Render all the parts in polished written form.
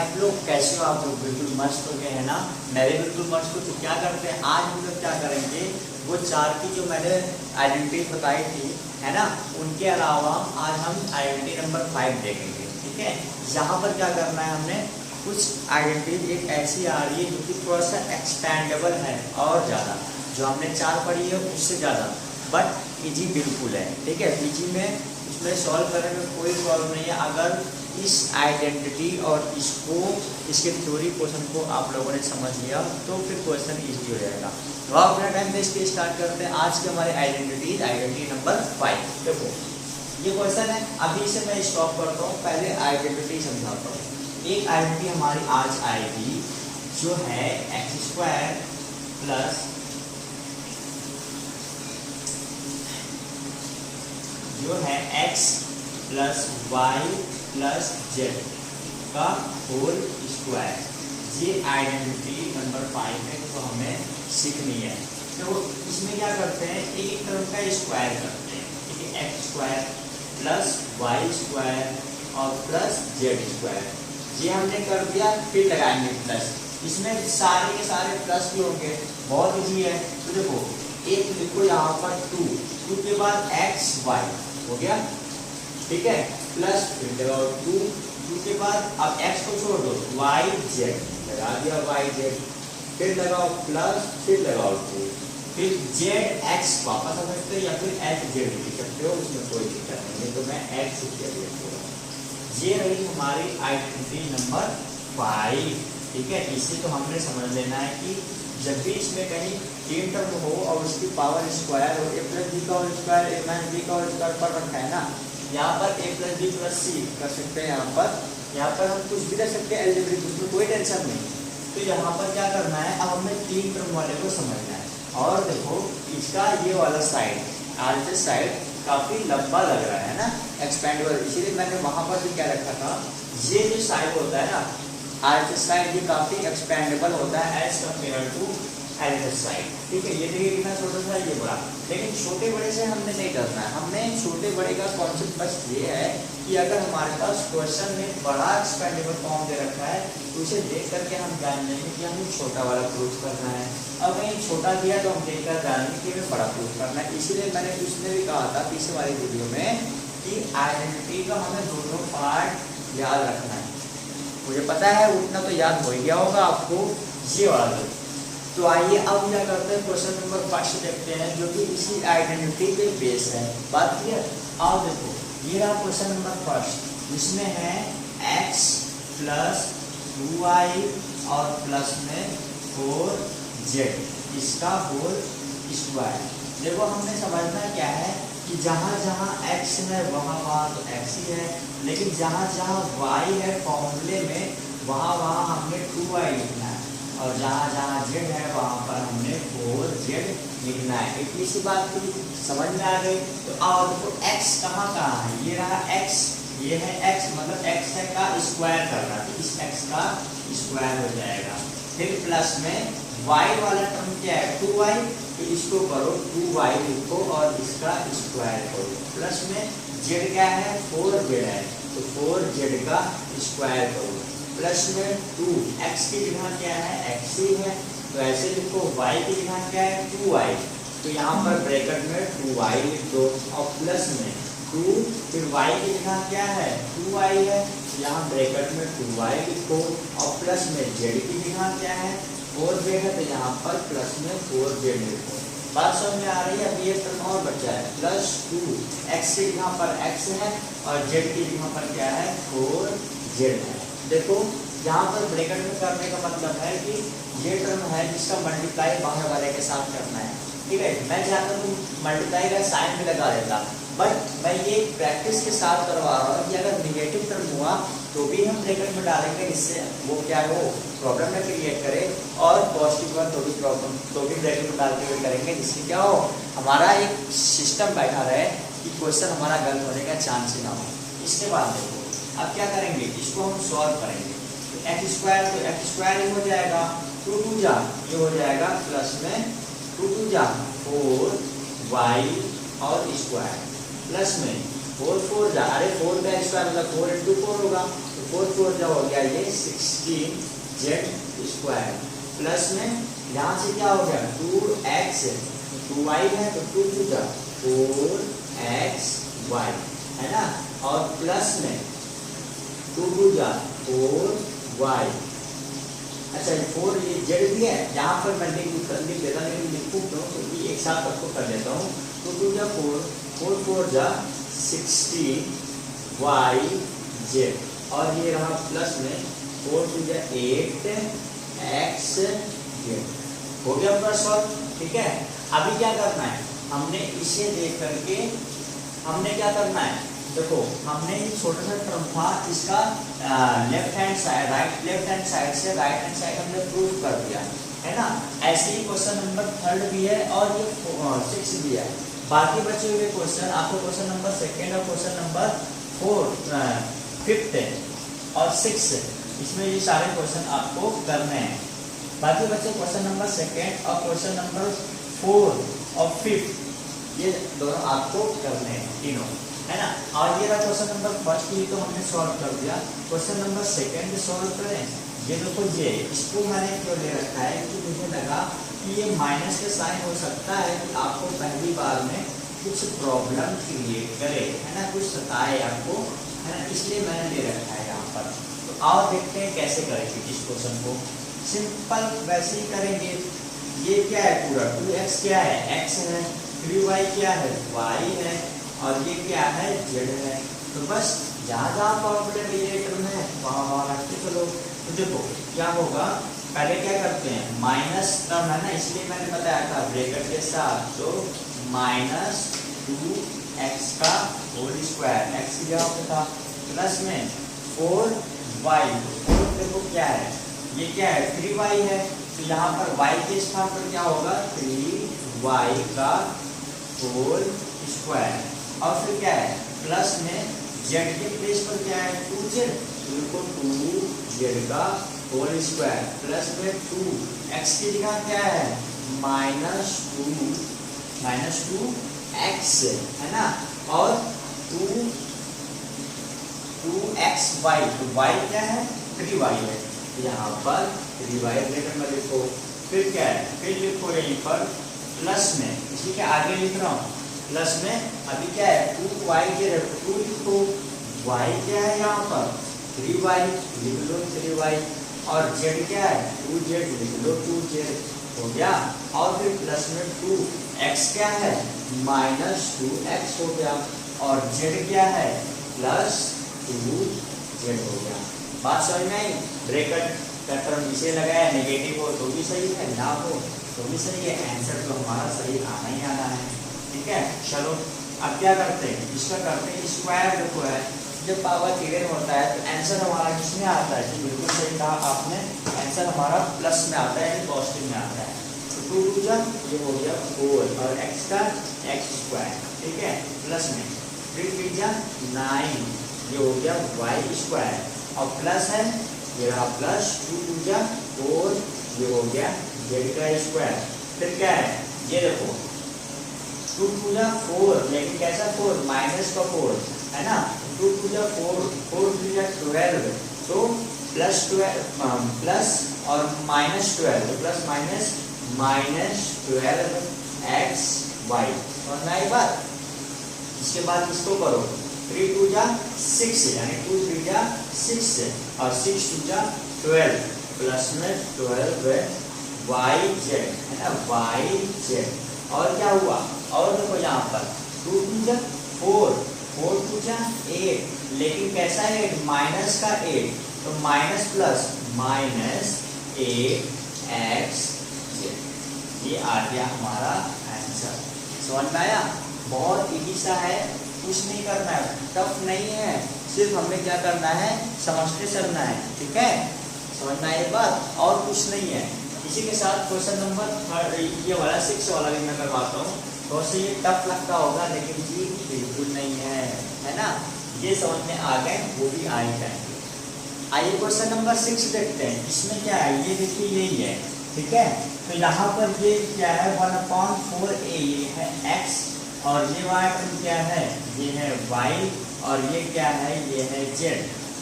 आप लोग कैसे हो? आप लोग बिल्कुल मस्त हो गए हैं ना? मैं भी बिल्कुल मस्त हूँ। तो क्या करते हैं आज हम लोग क्या करेंगे, वो चार की जो मैंने आइडेंटिटी बताई थी है ना, उनके अलावा आज हम आइडेंटिटी नंबर 5 देखेंगे। ठीक है, यहाँ पर क्या करना है, हमने कुछ आइडेंटिटी एक ऐसी आ रही है जो कि थोड़ा सा एक्सपेंडेबल है और ज़्यादा, जो हमने चार पढ़ी है उससे ज़्यादा, बट इजी बिल्कुल है। ठीक है, इजी में इसमें सॉल्व करने में कोई प्रॉब्लम नहीं है। अगर इस आइडेंटिटी और इसको इसके थ्योरी क्वेश्चन को आप लोगों ने समझ लिया तो फिर क्वेश्चन इजी हो जाएगा। तो आप अपना टाइम वेस्ट के स्टार्ट करते हैं आज के हमारे आइडेंटिटी नंबर 5। देखो ये क्वेश्चन है, अभी से मैं स्टॉप करता हूँ, पहले आइडेंटिटी समझाता हूँ। एक आइडेंटिटी हमारी आज आएगी जो है x² प्लस जो है x plus Y plus Z का होल स्क्वायर। ये आइडेंटिटी नंबर 5 है जो हमें सीखनी है। तो इसमें क्या करते हैं, एक एक टर्म का स्क्वायर करते हैं। ठीक है, x² प्लस वाई स्क्वायर और प्लस जेड स्क्वायर, ये हमने कर दिया। फिर लगाएंगे प्लस, इसमें सारे के सारे प्लस भी होंगे, बहुत इजी है। तो देखो एक लिखो यहाँ पर 2 के बाद एक्स वाई हो गया, ठीक है, प्लस फिर लगाओ 2 के बाद अब x को छोड़ दो, वाई जेड लगा दिया, वाई जेड, फिर लगाओ प्लस, फिर लगाओ 2, फिर जेड एक्स वापस आ सकते हो या फिर एच जेड लिख सकते हो, उसमें कोई दिक्कत नहीं है। तो मैं एक्स जेड लिखूंगा। ये रही हमारी आइडेंटिटी नंबर 5। ठीक है, इसे तो हमने समझ लेना है कि जब भी इसमें कहीं 3 टर्म हो और उसकी पावर स्क्वायर हो, a प्लस बी का whole square, a minus B का होल स्क्वायर पर रखा है ना, यहाँ पर a plus B plus C कर सकते हैं। यहाँ पर हम कुछ भी कर सकते हैं अलजेब्रिक, उसमें कोई टेंशन नहीं। तो यहाँ पर क्या करना है, अब हमें 3 टर्म वाले को समझना है। और देखो इसका ये वाला साइड, आर साइड काफी लंबा लग रहा है ना, एक्सपेंडेबल, इसीलिए मैंने वहां पर भी क्या रखा था, ये जो साइड होता है ना आर साइड, ये काफी एक्सपेंडेबल होता है as compare to L side. ठीक है, ये देखिए कितना छोटा सा, ये बड़ा, लेकिन छोटे बड़े से हमने नहीं डरना है। हमने छोटे बड़े का कॉन्सेप्ट बस ये है कि अगर हमारे पास क्वेश्चन में बड़ा एक्सपेंडेबल फॉर्म दे रखा है तो उसे देख करके हम जान लेंगे कि हमें छोटा वाला प्रूफ करना है। अब कहीं छोटा दिया तो हम देख कर जानेंगे कि हमें बड़ा प्रूफ करना है। इसीलिए मैंने उसमें भी कहा था पीछे वाली वीडियो में कि आइडेंटिटी का हमें दोनों पार्ट याद रखना है। मुझे पता है उतना तो याद हो गया होगा आपको, ये वाला। तो आइए अब क्या करते हैं, क्वेश्चन नंबर 5 देखते हैं जो कि इसी आइडेंटिटी पे बेस है। बात क्लियर? आओ देखो, ये रहा क्वेश्चन नंबर 1, जिसमें है x प्लस 2y और प्लस में 4z, इसका होल स्क्वायर। देखो हमने समझना क्या है कि जहाँ जहाँ x है वहाँ तो x ही है, लेकिन जहाँ जहाँ y है फॉर्मूले में वहाँ हमने 2y लिखना है, और जहाँ जहाँ z है वहाँ पर हमने 4z लिखना है। इतनी सी बात थी, समझ में आ गई? तो आओ देखो x कहाँ है, ये रहा x, ये है x, मतलब x का स्क्वायर करना, तो इस x का स्क्वायर हो जाएगा। फिर प्लस में y वाला टर्म क्या है, 2y, तो इसको करो 2y लिखो और इसका स्क्वायर करो। प्लस में z क्या है, 4z है, तो 4z का स्क्वायर करो। प्लस में 2x की जगह क्या है, x ही है, तो ऐसे लिखो। y की जगह क्या है, 2y, तो यहाँ पर ब्रैकेट में 2y लिख दो, और प्लस में 2, फिर y की जगह क्या है, 2y है, यहाँ ब्रैकेट में 2y लिखो, और प्लस में z की जगह क्या है, 4z है, तो यहाँ पर प्लस में 4z लिखो। बात समझ में आ रही है? अभी ये टर्म और बचा है, प्लस 2, x की जगह पर x है और z की जगह पर क्या है, 4z है। देखो यहाँ पर ब्रैकेट में करने का मतलब है कि ये टर्म है जिसका मल्टीप्लाई बाहर वाले के साथ करना है। ठीक है, मैं चाहता हूँ मल्टीप्लाई का साइन भी लगा देता, बट मैं ये प्रैक्टिस के साथ करवा रहा हूँ कि अगर निगेटिव टर्म हुआ तो भी हम ब्रैकेट में डालेंगे, इससे वो क्या हो, प्रॉब्लम न क्रिएट करे, और पॉजिटिव हुआ तो भी प्रॉब्लम तो भी ब्रैकेट में डालते हुए करेंगे, जिससे क्या हो, हमारा एक सिस्टम बैठा रहे कि क्वेश्चन हमारा गलत होने का चांस ही ना हो। इसके बाद देखो अब क्या करेंगे, इसको हम सॉल्व करेंगे। तो एक्स स्क्वायर ही हो जाएगा, 2 2 जा ये हो जाएगा, प्लस में 2 2 जा 4y और स्क्वायर, प्लस में 4 4 जा, अरे 4 का स्क्वायर मतलब 4 इंटू 4 होगा, तो 4 4 जा हो गया ये 16z स्क्वायर, प्लस में यहाँ से क्या हो गया 2x 2y है तो 2 2 जा 4xy है ना, और प्लस में 2 2 जा 4y। अच्छा 4 ये जेड भी है, यहाँ पर मैं लिख देता लेकिन लिखूँ क्यों, क्योंकि एक साथ आपको कर देता हूँ। तो 2 जा 4 4 4 जा 16yz, और ये रहा प्लस में 4 2 जा 8xz, हो गया पूरा सॉल्व। ठीक है, अभी क्या करना है, हमने इसे देख करके हमने क्या करना है, देखो हमने ये छोटा सा टर्म था इसका left hand side left hand side से राइट हैंड साइड हमने प्रूव कर दिया है ना। ऐसे ही क्वेश्चन नंबर 3 भी है और ये 6 भी है। बाकी बचे हुए क्वेश्चन आपको क्वेश्चन नंबर 2 और क्वेश्चन नंबर 5 और 6, इसमें ये सारे क्वेश्चन आपको करने हैं। बाकी बचे क्वेश्चन नंबर 2 और क्वेश्चन नंबर 4 और 5, ये दोनों आपको करने हैं तीनों, है ना। और ये रहा क्वेश्चन नंबर 1 ये तो हमने सॉल्व कर दिया। क्वेश्चन नंबर 2 सॉल्व करें, ये देखो ये इसको मैंने क्यों ले रखा है कि मुझे लगा कि ये माइनस के साइन हो सकता है कि आपको पहली बार में कुछ प्रॉब्लम क्रिएट करे, है ना, कुछ सताए आपको, है ना, इसलिए मैंने ले रखा है यहाँ पर। तो आओ देखते हैं कैसे करेंगे इस क्वेश्चन को। सिंपल वैसे ही करेंगे। ये क्या है पूरा 2x क्या है x है, 3y क्या है y है, और ये क्या है z है। तो बस जहाँ जहाँ प्रॉब्लम रिलेटर में है वहाँ वहाँ रखते चलो। तो देखो क्या होगा, पहले क्या करते हैं, माइनस टर्म है ना, इसलिए मैंने बताया था ब्रैकेट के साथ, तो -2x का होल स्क्वायर, x की जगह पे था, प्लस में 4y, तो देखो क्या है, ये क्या है 3y है, तो यहाँ पर y के स्थान पर क्या होगा 3y का होल स्क्वायर, और फिर क्या है प्लस में z के प्लेस पर क्या है 2z, तो 2z का होल स्क्वायर, प्लस में 2x की जगह क्या है -2x है ना, और 2xy, तो y क्या है 3y है, यहाँ पर 3y ब्रैकेट में लिखो। फिर क्या है, फिर लिखो यहीं पर प्लस में, इसी के आगे लिख रहा हूँ प्लस में, अभी क्या है 2y के 2 लिखो, y क्या है यहाँ पर 3y, लिख लो 3y, और z क्या है 2z, लिख लो 2z, हो गया। और फिर प्लस में 2x क्या है -2x हो गया, और z क्या है +2z हो गया। बात समझ में आई, ब्रैकेट का टर्म इसे लगाया, नेगेटिव हो तो भी सही है, ना हो तो भी सही है, आंसर तो हमारा सही आना ही आना है। ठीक है, चलो अब क्या करते हैं, इसका करते हैं स्क्वायर। देखो है जब पावर इवन होता है तो आंसर हमारा किसमें आता है, बिल्कुल सही कहा आपने, आंसर हमारा प्लस में आता है, यानी पॉजिटिव में आता है। तो 2 2 जा ये हो गया 4 और x का x स्क्वायर, ठीक है, प्लस में 3 3 जा 9 ये हो गया y स्क्वायर, और प्लस है ये रहा प्लस 2 2 जा 4 ये हो गया z का स्क्वायर। फिर क्या है ये देखो 2 2 जा 4, लेकिन कैसा 4 माइनस का 4 है ना, 2 2 जा 4 4 3 जा 12, तो प्लस 12 प्लस और -12, तो प्लस माइनस -12xy, और नई बात इसके बाद इसको करो 3 2 जा 6 यानी 2 3 जा 6 और 6 2 जा 12, प्लस में 12yz है ना yz, और क्या हुआ, और देखो यहाँ पर 2 2 जा 4 4 2 जा 8, लेकिन कैसा है माइनस का 8, तो माइनस प्लस -8xz, ये आ गया हमारा आंसर। समझ में आया, बहुत इजी सा है, कुछ नहीं करना है, टफ नहीं है, सिर्फ हमें क्या करना है समझते चलना है। ठीक है, समझ में आई बात, और कुछ नहीं है। इसी के साथ क्वेश्चन नंबर 3 ये वाला 6 वाला भी मैं करवाता हूँ। तो से ये टफ लगता होगा लेकिन जी बिल्कुल नहीं है ना, ये समझ में आ गए, वो भी आ ही जाएंगे। आइए क्वेश्चन नंबर 6 देखते हैं, इसमें क्या है, ये देखिए यही है। ठीक है, तो यहाँ पर ये क्या है 1/4a, ये है x, और ये वाला टर्म क्या है, ये है y, और ये क्या है, ये है z।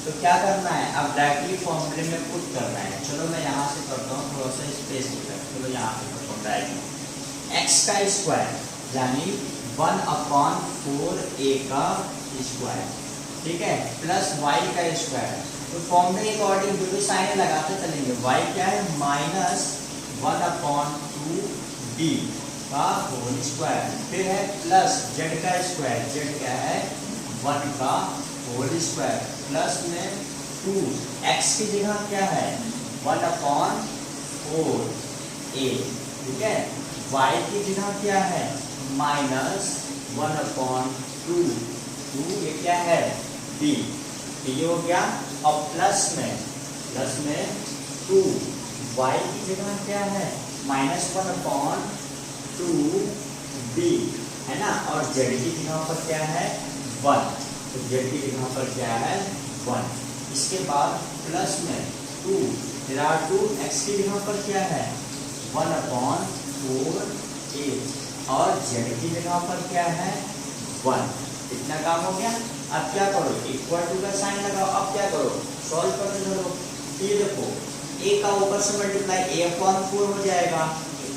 तो क्या करना है, अब डायरेक्टली फॉर्मूले में पुट करना है। चलो मैं यहाँ से करता हूँ, थोड़ा सा स्पेस लेकर, चलो यहाँ पे करता हूँ डायरेक्टली। x का स्क्वायर यानी 1/4a का स्क्वायर, ठीक है, प्लस y का स्क्वायर। तो फॉर्मूले के अकॉर्डिंग जो भी साइन लगाते चलेंगे, y क्या है -1/2b का होल स्क्वायर, फिर है प्लस z का स्क्वायर, z क्या है 1 का होल स्क्वायर, प्लस में 2, x की जगह क्या है 1/4a, ठीक है, y की जगह क्या है -1/2, ये क्या है b, ये हो गया। और प्लस में 2, y की जगह क्या है -1/2b, है ना, और z की जगह पर क्या है 1, तो z की जगह पर क्या है 1। इसके बाद प्लस में 2, फिर 2, x की जगह पर क्या है 1/4a, और z की जगह पर क्या है 1। इतना काम हो गया। अब क्या करो, इक्वल टू का साइन लगाओ। अब क्या करो, सॉल्व करते चलो। ये देखो a का ऊपर से मल्टीप्लाई a/4 हो जाएगा,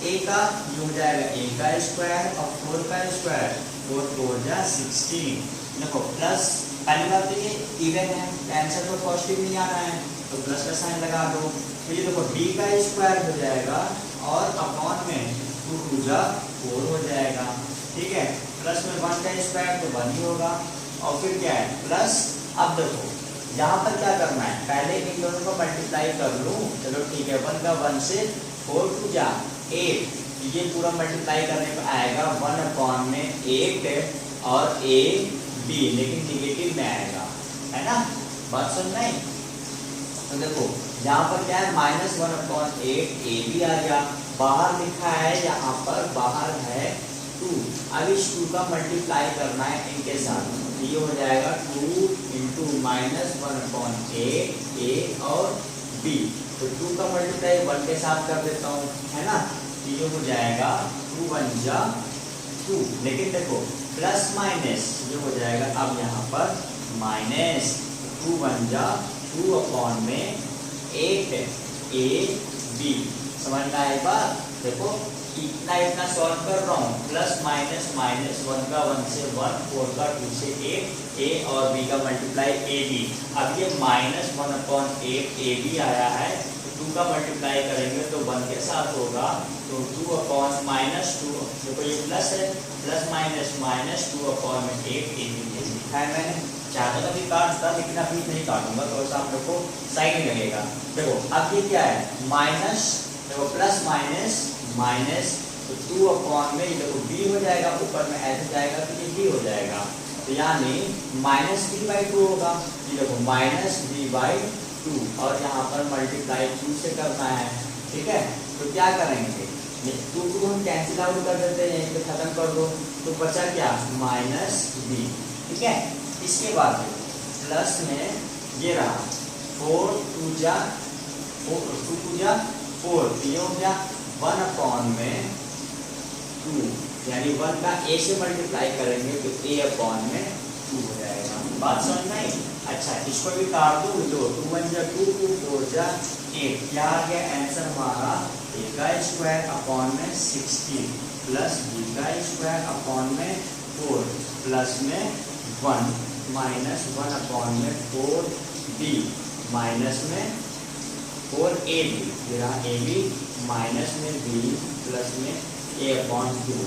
a का ये हो जाएगा a का स्क्वायर और 4 का स्क्वायर, 4 4 जा 16। देखो प्लस, पहली बात तो ये इवन है, आंसर तो पॉजिटिव नहीं आ रहा है, तो प्लस का साइन लगा दो। तो ये देखो b का स्क्वायर हो जाएगा और अपॉन में 2 2 जा 4 हो जाएगा, ठीक है, प्लस में 1 का स्क्वायर तो 1 ही होगा, और फिर क्या है प्लस। अब देखो यहाँ पर क्या करना है, पहले इन दोनों को मल्टीप्लाई कर लूँ, चलो ठीक है, 1 का 1 से 4 2 जा 8, ये पूरा मल्टीप्लाई करने पर आएगा 1/8 और a b, लेकिन निगेटिव में आएगा, है ना, बात सुन नहीं। तो देखो यहाँ पर क्या है -1/8 a b आ गया, बाहर लिखा है, यहाँ पर बाहर है 2। अब इस 2 का मल्टीप्लाई करना है इनके साथ, ये हो जाएगा 2 × -1/8 a और b, तो 2 का मल्टीप्लाई 1 के साथ कर देता हूँ, है ना, ये हो जाएगा 2 1 जा 2, लेकिन देखो प्लस माइनस ये हो जाएगा, अब यहाँ पर माइनस 2 1 जा 2/8 a b, समझ में आए बात। देखो इतना सॉल्व कर रहा हूँ, प्लस माइनस माइनस, 1 का 1 से 1, 4 का 2 से 8, a और b का मल्टीप्लाई a b। अब ये -1/8 a b आया है, तो 2 का मल्टीप्लाई करेंगे तो 1 के साथ होगा, तो 2/-2, देखो ये प्लस है, plus minus minus 2/8 a b लिखा है मैंने। चाहता था भी काटता, लेकिन अभी नहीं काटूंगा, थोड़ा सा आप लोग को साइड लगेगा। देखो अब ये क्या है माइनस, देखो प्लस माइनस माइनस, तो 2/, ये देखो b हो जाएगा, ऊपर में ऐसे जाएगा तो ये b हो जाएगा, तो यानी -b/2 होगा। ये देखो -b/2, और यहाँ पर मल्टीप्लाई 2 से करना है, ठीक है, तो क्या करेंगे 2 को हम कैंसिल आउट कर देते हैं, यहीं पे खत्म कर दो, तो बचा क्या -b, ठीक है। इसके बाद प्लस में ये रहा 4 2 जा 4, ये हो गया 1/2, यानी 1 का a से मल्टीप्लाई करेंगे तो a/2 हो जाएगा, बात समझ में आई। अच्छा इसको भी काट दो, 2 1 जा 2, 2 4 जा 8, क्या आ गया आंसर हमारा, a का स्क्वायर अपॉन में 16 प्लस b का स्क्वायर अपॉन में 4 प्लस में 1 -1/4b माइनस में 4ab, ab माइनस में b प्लस में a/2।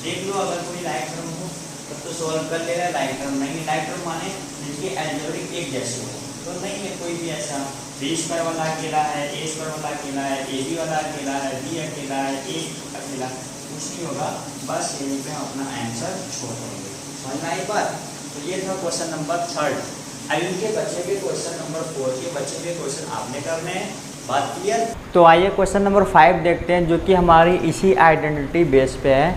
देख लो अगर कोई लाइक टर्म हो तब तो सॉल्व कर लेगा, लाइक टर्म नहीं है, लाइक टर्म माने जिनके अलजेब्रिक एक जैसे हो, तो नहीं है कोई भी ऐसा। b² वाला अकेला है, a² वाला अकेला है, ab वाला अकेला है, b अकेला है, a अकेला, कुछ नहीं होगा, बस यहीं पे हम अपना आंसर छोड़ देंगे, समझ में आई बात। तो ये था क्वेश्चन नंबर 3। अब इनके बच्चे के क्वेश्चन नंबर 4 के बच्चे के क्वेश्चन आपने करने हैं, बात क्लियर। तो आइए क्वेश्चन नंबर 5 देखते हैं, जो कि हमारी इसी आइडेंटिटी बेस पे है।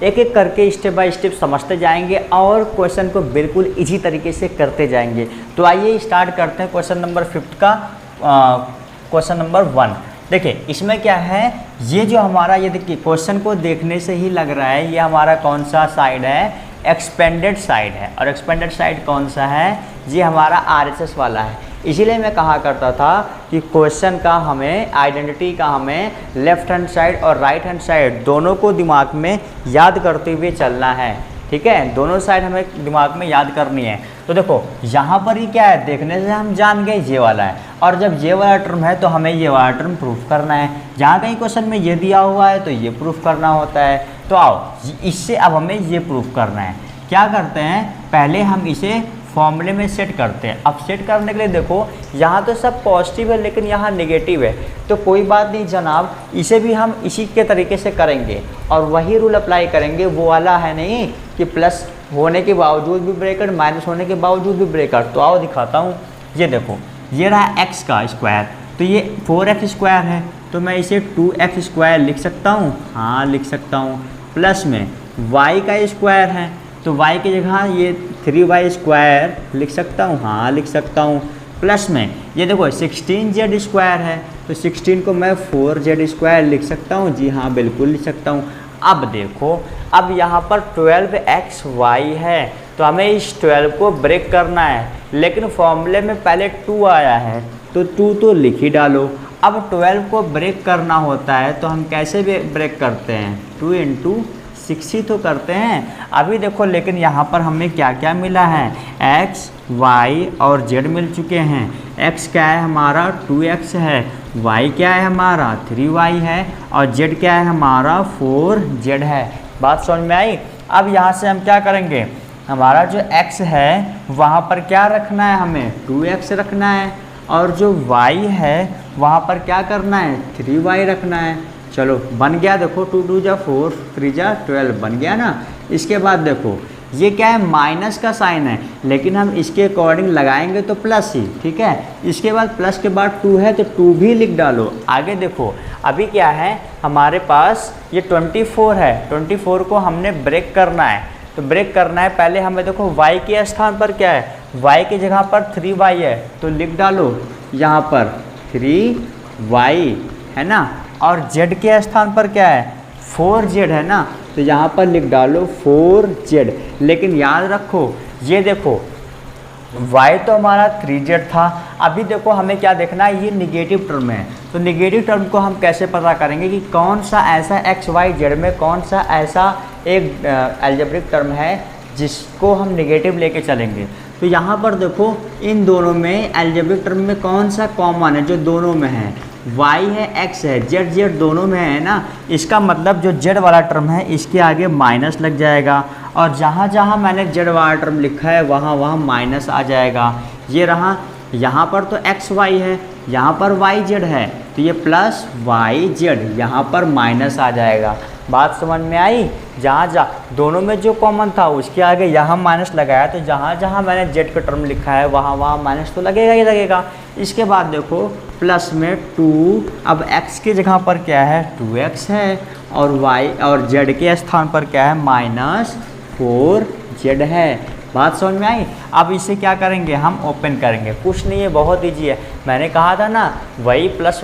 एक एक करके स्टेप बाय स्टेप समझते जाएंगे और क्वेश्चन को बिल्कुल इजी तरीके से करते जाएंगे। तो आइए स्टार्ट करते हैं क्वेश्चन नंबर 5 का। क्वेश्चन नंबर 1 देखिए, इसमें क्या है, ये जो हमारा, ये देखिए क्वेश्चन को देखने से ही लग रहा है ये हमारा कौन सा साइड है, एक्सपेंडेड साइड है। और एक्सपेंडेड साइड कौन सा है? ये हमारा RHS वाला है। इसीलिए मैं कहा करता था कि क्वेश्चन का हमें, आइडेंटिटी का हमें लेफ्ट हैंड साइड और राइट हैंड साइड दोनों को दिमाग में याद करते हुए चलना है। ठीक है, दोनों साइड हमें दिमाग में याद करनी है। तो देखो यहाँ पर ही क्या है, देखने से हम जान गए ये वाला है, और जब ये वाला टर्म है तो हमें ये वाला टर्म प्रूफ करना है। जहाँ कहीं क्वेश्चन में ये दिया हुआ है तो ये प्रूफ करना होता है। तो आओ इससे अब हमें ये प्रूफ करना है। क्या करते हैं, पहले हम इसे फॉर्मूले में सेट करते हैं। अब सेट करने के लिए देखो यहाँ तो सब पॉजिटिव है लेकिन यहाँ नेगेटिव है, तो कोई बात नहीं जनाब, इसे भी हम इसी के तरीके से करेंगे और वही रूल अप्लाई करेंगे। वो वाला है नहीं कि प्लस होने के बावजूद भी ब्रैकेट, माइनस होने के बावजूद भी ब्रैकेट। तो आओ दिखाता हूँ। ये देखो, ये रहा x का स्क्वायर, तो ये 4x स्क्वायर है, तो मैं इसे 2x स्क्वायर लिख सकता हूँ। हाँ लिख सकता हूँ। प्लस में y का स्क्वायर है, तो y की जगह ये 3y स्क्वायर लिख सकता हूँ। हाँ लिख सकता हूँ। प्लस में ये देखो 16z स्क्वायर है, तो 16 को मैं 4z स्क्वायर लिख सकता हूँ। जी हाँ बिल्कुल लिख सकता हूँ। अब देखो, अब यहाँ पर 12xy है, तो हमें इस 12 को ब्रेक करना है, लेकिन फॉर्मूले में पहले 2 आया है तो 2 तो लिख ही डालो। अब 12 को ब्रेक करना होता है तो हम कैसे ब्रेक करते हैं, 2 इंटू 6 ही तो करते हैं। अभी देखो लेकिन यहाँ पर हमें क्या क्या मिला है, x, y और z मिल चुके हैं। x क्या है हमारा 2x है, y क्या है हमारा 3y है, और z क्या है हमारा 4z है। बात समझ में आई? अब यहाँ से हम क्या करेंगे, हमारा जो x है वहाँ पर क्या रखना है, हमें 2x रखना है, और जो y है वहाँ पर क्या करना है, 3y रखना है। चलो बन गया, देखो 2 2 जा 4, 3 जा 12 बन गया ना। इसके बाद देखो ये क्या है, माइनस का साइन है, लेकिन हम इसके अकॉर्डिंग लगाएंगे तो प्लस ही। ठीक है, इसके बाद प्लस के बाद 2 है तो 2 भी लिख डालो। आगे देखो अभी क्या है हमारे पास, ये 24 है, 24 को हमने ब्रेक करना है। तो ब्रेक करना है, पहले हमें देखो y के स्थान पर क्या है, y की जगह पर 3y है, तो लिख डालो यहाँ पर 3y है ना, और z के स्थान पर क्या है 4z है ना, तो यहाँ पर लिख डालो 4z। लेकिन याद रखो, ये देखो y तो हमारा 3z था। अभी देखो हमें क्या देखना है, ये निगेटिव टर्म है, तो निगेटिव टर्म को हम कैसे पता करेंगे कि कौन सा ऐसा x y z में कौन सा ऐसा एक अलजेब्रिक टर्म है जिसको हम निगेटिव लेके चलेंगे। तो यहाँ पर देखो इन दोनों में अलजेब्रिक टर्म में कौन सा कॉमन है, जो दोनों में है, y है x है, z दोनों में है ना। इसका मतलब जो z वाला टर्म है इसके आगे माइनस लग जाएगा, और जहाँ जहाँ मैंने z वाला टर्म लिखा है वहाँ वहाँ माइनस आ जाएगा। ये रहा, यहाँ पर तो x y है, यहाँ पर y z है, तो ये प्लस y z, यहाँ पर माइनस आ जाएगा। बात समझ में आई? जहाँ दोनों में जो कॉमन था उसके आगे यहाँ माइनस लगाया, तो जहाँ जहाँ मैंने z का टर्म लिखा है वहाँ वहाँ माइनस तो लगेगा ही लगेगा। इसके बाद देखो प्लस में 2, अब x की जगह पर क्या है 2x है, और y और z के स्थान पर क्या है माइनस 4z है। बात समझ में आई? अब इसे क्या करेंगे, हम ओपन करेंगे। कुछ नहीं है, बहुत ईजी है। मैंने कहा था ना वही प्लस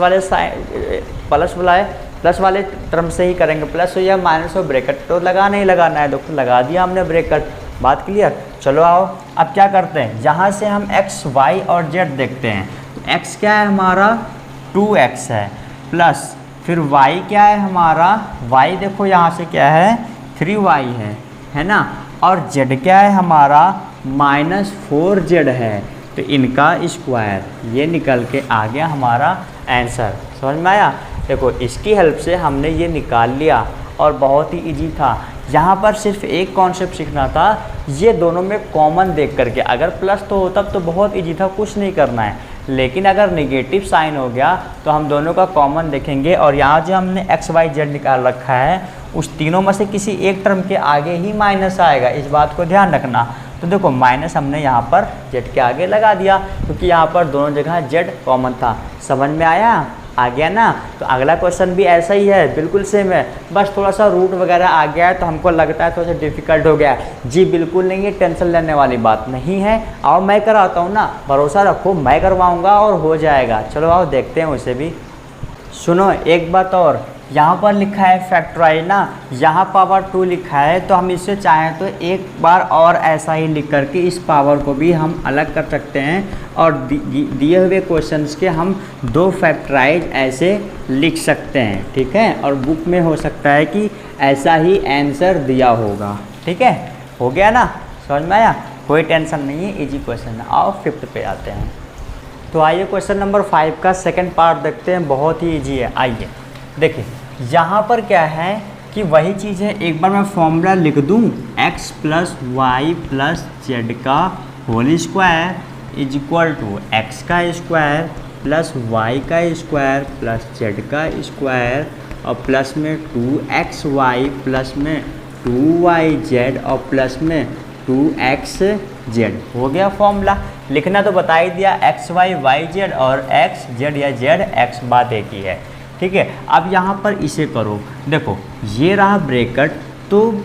वाले टर्म से ही करेंगे, प्लस हो या माइनस हो, ब्रैकेट तो लगाना ही लगाना है। देखो लगा दिया हमने ब्रैकेट। बात क्लियर? चलो आओ अब क्या करते हैं, जहाँ से हम x y और z देखते हैं, x क्या है हमारा 2x है, प्लस फिर y क्या है हमारा, y देखो यहाँ से क्या है 3y है ना, और z क्या है हमारा -4z है। तो इनका स्क्वायर ये निकल के आ गया हमारा आंसर। समझ में आया? देखो इसकी हेल्प से हमने ये निकाल लिया और बहुत ही इजी था। यहाँ पर सिर्फ एक कॉन्सेप्ट सीखना था, ये दोनों में कॉमन देख करके। अगर प्लस तो होता तो बहुत इजी था, कुछ नहीं करना है, लेकिन अगर नेगेटिव साइन हो गया तो हम दोनों का कॉमन देखेंगे। और यहाँ जो हमने x y z निकाल रखा है उस तीनों में से किसी एक टर्म के आगे ही माइनस आएगा, इस बात को ध्यान रखना। तो देखो माइनस हमने यहाँ पर z के आगे लगा दिया क्योंकि यहाँ पर दोनों जगह z कॉमन था। समझ में आया? आ गया ना? तो अगला क्वेश्चन भी ऐसा ही है, बिल्कुल सेम है, बस थोड़ा सा रूट वगैरह आ गया है तो हमको लगता है थोड़ा सा डिफिकल्ट हो गया है। जी बिल्कुल नहीं, ये टेंशन लेने वाली बात नहीं है। आओ मैं कराता हूँ ना, भरोसा रखो, मैं करवाऊँगा और हो जाएगा। चलो आओ देखते हैं उसे भी। सुनो एक बात और, यहाँ पर लिखा है फैक्टराइज ना, यहाँ पावर 2 लिखा है, तो हम इससे चाहें तो एक बार और ऐसा ही लिख करके इस पावर को भी हम अलग कर सकते हैं और दिए हुए क्वेश्चंस के हम 2 फैक्टराइज ऐसे लिख सकते हैं, ठीक है। और बुक में हो सकता है कि ऐसा ही आंसर दिया होगा, ठीक है। हो गया ना, समझ में आया, कोई टेंशन नहीं है, इजी क्वेश्चन है। आओ 5th पे आते हैं। तो आइए क्वेश्चन नंबर 5 का सेकंड पार्ट देखते हैं, बहुत ही इजी है। आइए देखिए, यहाँ पर क्या है कि वही चीज़ है, एक बार मैं फॉर्मूला लिख दूँ, x + y + z का whole square is equal to X का स्क्वायर प्लस वाई का स्क्वायर प्लस जेड का स्क्वायर और प्लस में 2xy प्लस में 2yz और प्लस में 2xz। हो गया फॉर्मूला, लिखना तो बता ही दिया, xy yz और xz या zx बात एक ही है, ठीक है। अब यहाँ पर इसे करो, देखो ये रहा ब्रैकेट, तो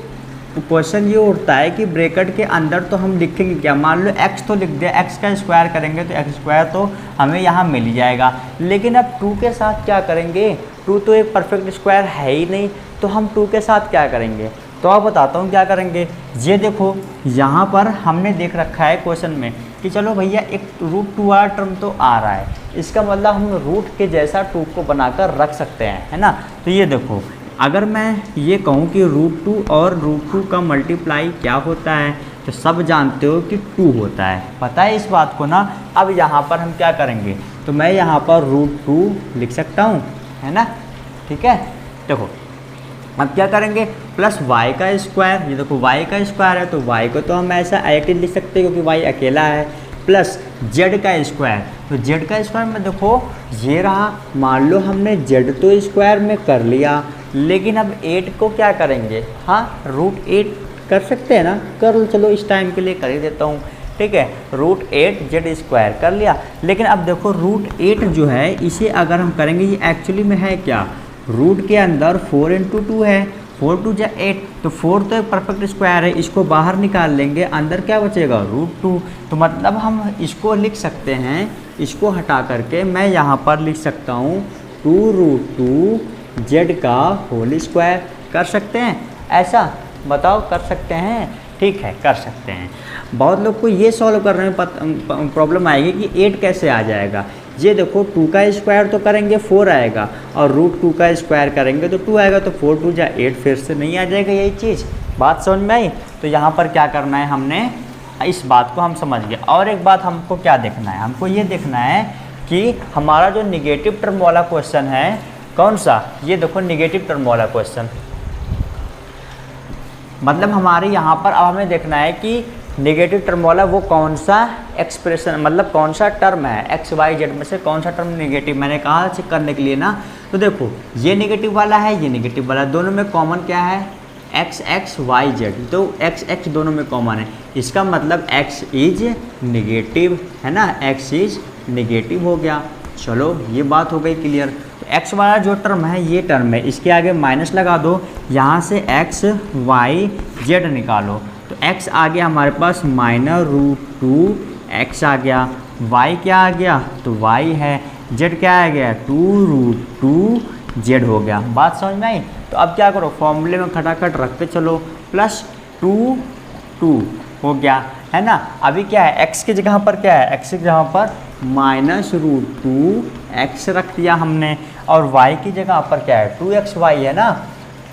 क्वेश्चन ये उठता है कि ब्रैकेट के अंदर तो हम लिखेंगे क्या, मान लो x तो लिख दिया, x का स्क्वायर करेंगे तो x स्क्वायर तो हमें यहाँ मिल ही जाएगा, लेकिन अब 2 के साथ क्या करेंगे, 2 तो एक परफेक्ट स्क्वायर है ही नहीं, तो हम 2 के साथ क्या करेंगे, तो आप बताता हूँ क्या करेंगे। ये देखो यहाँ पर हमने देख रखा है क्वेश्चन में कि चलो भैया एक √2 वाला टर्म तो आ रहा है, इसका मतलब हम रूट के जैसा 2 को बनाकर रख सकते हैं, है ना। तो ये देखो, अगर मैं ये कहूँ कि √2 और √2 का मल्टीप्लाई क्या होता है, तो सब जानते हो कि 2 होता है, पता है इस बात को ना। अब यहाँ पर हम क्या करेंगे, तो मैं यहाँ पर √2 लिख सकता हूँ, है ना, ठीक है। देखो अब क्या करेंगे, प्लस y का स्क्वायर, ये देखो y का स्क्वायर है तो y को तो हम ऐसा ऐसे लिख सकते हैं क्योंकि y अकेला है, प्लस z का स्क्वायर, तो z का स्क्वायर में देखो ये रहा, मान लो हमने z तो स्क्वायर में कर लिया, लेकिन अब 8 को क्या करेंगे, हाँ √8 कर सकते हैं ना, कर लो, चलो इस टाइम के लिए कर ही देता हूँ, ठीक है। √8 z स्क्वायर कर लिया, लेकिन अब देखो √8 जो है इसे अगर हम करेंगे, ये एक्चुअली में है क्या, रूट के अंदर 4 × 2 है, 4 × 2 = 8, तो 4 तो एक परफेक्ट स्क्वायर है, इसको बाहर निकाल लेंगे, अंदर क्या बचेगा √2, तो मतलब हम इसको लिख सकते हैं, इसको हटा करके मैं यहाँ पर लिख सकता हूँ 2√2 z का होल स्क्वायर। कर सकते हैं ऐसा, बताओ कर सकते हैं, ठीक है कर सकते हैं। बहुत लोग को ये सॉल्व करने में प्रॉब्लम आएगी कि 8 कैसे आ जाएगा। ये देखो 2 का स्क्वायर तो करेंगे 4 आएगा, और √2 का स्क्वायर करेंगे तो 2 आएगा, तो 4 × 2 = 8 फिर से नहीं आ जाएगा, यही चीज़ बात समझ में आई। तो यहाँ पर क्या करना है, हमने इस बात को हम समझ गए। और एक बात हमको क्या देखना है, हमको ये देखना है कि हमारा जो निगेटिव टर्म वाला क्वेश्चन है कौन सा, ये देखो निगेटिव टर्म वाला क्वेश्चन, मतलब हमारे यहाँ पर अब हमें देखना है कि नेगेटिव टर्म वाला वो कौन सा एक्सप्रेशन, मतलब कौन सा टर्म है x y z में से कौन सा टर्म नेगेटिव, मैंने कहा चेक करने के लिए ना। तो देखो ये नेगेटिव वाला है, ये नेगेटिव वाला, दोनों में कॉमन क्या है, x y z, तो x दोनों में कॉमन है, इसका मतलब x इज नेगेटिव, है ना, x इज नेगेटिव हो गया। चलो ये बात हो गई क्लियर। तो x वाला जो टर्म है ये टर्म है, इसके आगे माइनस लगा दो, यहाँ से x y z निकालो, तो x आ गया हमारे पास -√2x आ गया, y क्या आ गया, तो y है, z क्या आ गया 2√2z हो गया। बात समझ में आई। तो अब क्या करो, फॉर्मूले में खटाखट रखते चलो, प्लस 2 हो गया, है ना। अभी क्या है, x की जगह पर क्या है, x की जगह पर -√2x रख दिया हमने, और y की जगह पर क्या है 2xy है ना,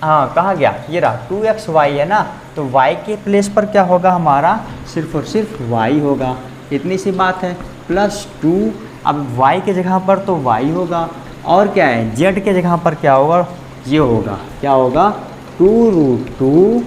हाँ कहाँ गया, ये रहा 2xy है ना, तो y के प्लेस पर क्या होगा हमारा, सिर्फ और सिर्फ y होगा, इतनी सी बात है। +2, अब y के जगह पर तो y होगा, और क्या है z के जगह पर क्या होगा, ये होगा, क्या होगा 2√2,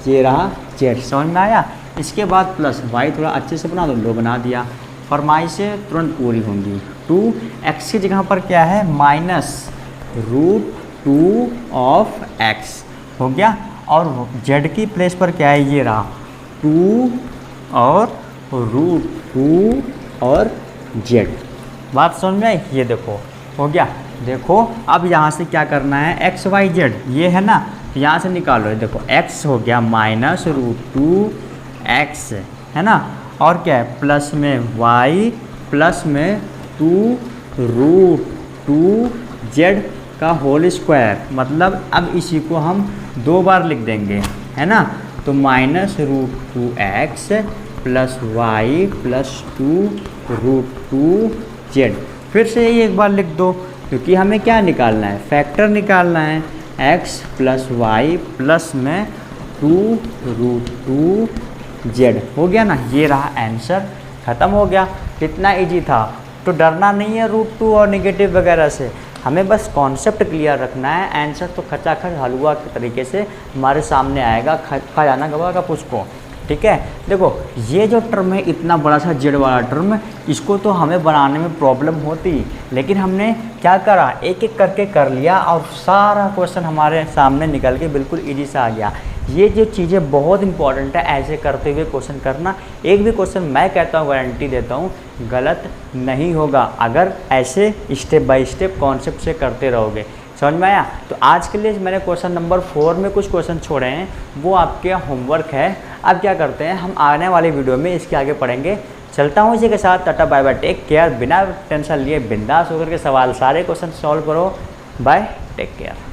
ये रहा z, समझ में आया। इसके बाद प्लस y थोड़ा अच्छे से बना दो, लो बना दिया, फरमाइशें तुरंत पूरी होंगी। 2x की जगह पर क्या है -√2 ऑफ x हो गया, और z की प्लेस पर क्या है, ये रहा 2 और √2 और z। बात समझ में आई, ये देखो हो गया। देखो अब यहाँ से क्या करना है, x y z ये है ना, यहाँ से निकालो, देखो x हो गया -√2x, है ना, और क्या है प्लस में y प्लस में 2√2z का होल स्क्वायर, मतलब अब इसी को हम 2 बार लिख देंगे, है ना। तो -√2x plus Y plus 2√2z, फिर से यही एक बार लिख दो, क्योंकि हमें क्या निकालना है, फैक्टर निकालना है। x प्लस वाई प्लस में 2√2z हो गया ना, ये रहा आंसर, ख़त्म हो गया। कितना इजी था। तो डरना नहीं है √2 और नेगेटिव वगैरह से, हमें बस कॉन्सेप्ट क्लियर रखना है। आंसर तो खचाखच हलवा के तरीके से हमारे सामने आएगा, खा जाना गवा का पुष्को, ठीक है। देखो ये जो टर्म है, इतना बड़ा सा जेड वाला टर्म, इसको तो हमें बनाने में प्रॉब्लम होती, लेकिन हमने क्या करा, एक एक करके कर लिया और सारा क्वेश्चन हमारे सामने निकल के बिल्कुल इजी सा आ गया। ये जो चीज़ें बहुत इंपॉर्टेंट है, ऐसे करते हुए क्वेश्चन करना। एक भी क्वेश्चन मैं कहता हूँ, गारंटी देता हूँ, गलत नहीं होगा अगर ऐसे स्टेप बाय स्टेप कॉन्सेप्ट से करते रहोगे। समझ में आया। तो आज के लिए मैंने क्वेश्चन नंबर 4 में कुछ क्वेश्चन छोड़े हैं, वो आपके होमवर्क है। अब क्या करते हैं, हम आने वाली वीडियो में इसके आगे पढ़ेंगे। चलता हूँ इसी के साथ, ta-ta bye bye, take care. बिना टेंशन लिए बिंदास होकर के सवाल सारे क्वेश्चन सॉल्व करो। Bye, take care.